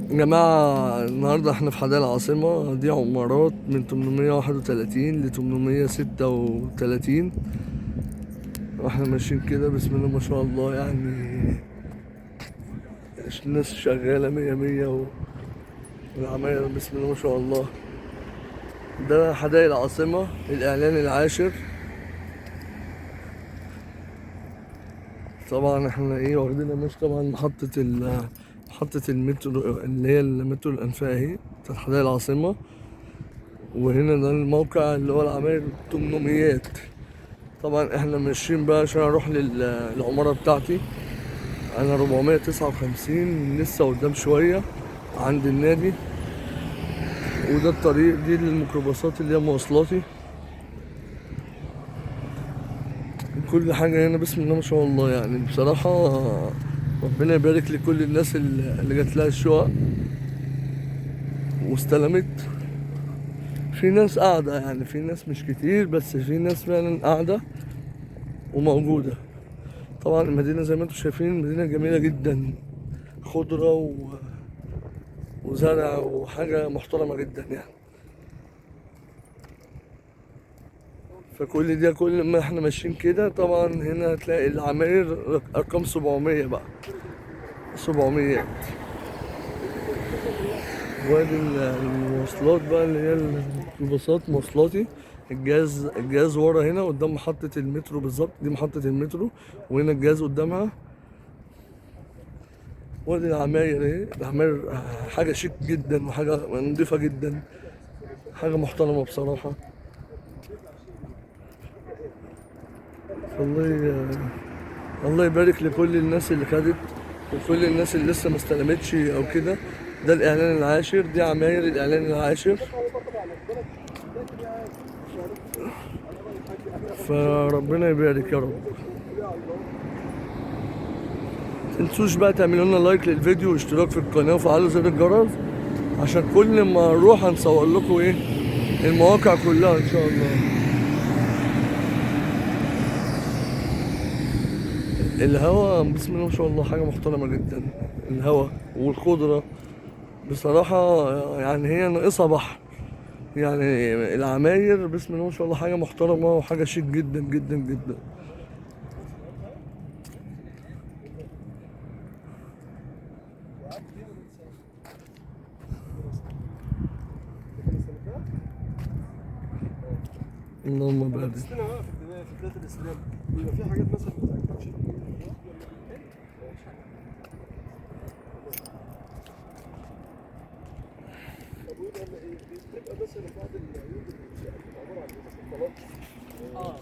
يا جماعة النهاردة احنا في حدائق العاصمة، دي عمارات من 831 ل 836، واحنا ماشيين كده بسم الله ما شاء الله. يعني الناس شغالة مية مية والعماير بسم الله ما شاء الله. ده حدائق العاصمة الإعلان العاشر. طبعا احنا ايه واخدين ماشي طبعا محطة المترو اللي هي المترو الأنفاق اهي بتاعت حدائق العاصمة. وهنا ده الموقع اللي هو العماير 800. طبعا احنا ماشيين بقى عشان اروح للعمارة بتاعتي. انا 459 لسه قدام شوية عند النادي. وده الطريق دي للميكروباصات اللي هي مواصلاتي. كل حاجة هنا بسم الله ما شاء الله. يعني بصراحة ربنا يبارك لكل الناس اللي جات لها الشقق واستلمت. في ناس قاعدة، يعني في ناس مش كتير بس في ناس فعلا قاعدة وموجودة. طبعا المدينة زي ما انتم شايفين مدينة جميلة جدا، خضرة وزرع وحاجة محترمة جدا يعني. فكل ده كل ما احنا ماشيين كده طبعا هنا هتلاقي العماير ارقام 700 بقى، 700. وادي المواصلات بقى اللي هي الباصات مواصلاتي. الجاز ورا هنا قدام محطة المترو بالظبط، دي محطة المترو وهنا الجاز قدامها. وادي العماير اهي، العماير حاجة شيك جدا وحاجة نضيفة جدا، حاجة محترمة بصراحة. الله الله يبارك لكل الناس اللي خدت وكل الناس اللي لسه ما استلمتش او كده. ده الاعلان العاشر، دي عماير الاعلان العاشر. فربنا يبارك يا رب. متنسوش بقى تعملوا لنا لايك للفيديو واشتراك في القناة وفعلوا زر الجرس عشان كل ما نروح هنصور لكم ايه المواقع كلها ان شاء الله. الهوا بسم الله ما شاء الله حاجة محترمة جدا. الهوا والخضرة بصراحة يعني هي ناقصها بحر. يعني العماير بسم الله ما شاء الله حاجة محترمة وحاجة شيك جدا جدا جدا. اللهم بارك. بتستنى بقى في بداية الاستلام بيبقى في حاجات مثلا ما بتعجبكش. طب وده ايه؟ بتبقى مثلا بعض العيوب اللي بتبقى عبارة عن ايه؟ مثلا طلاق. اه.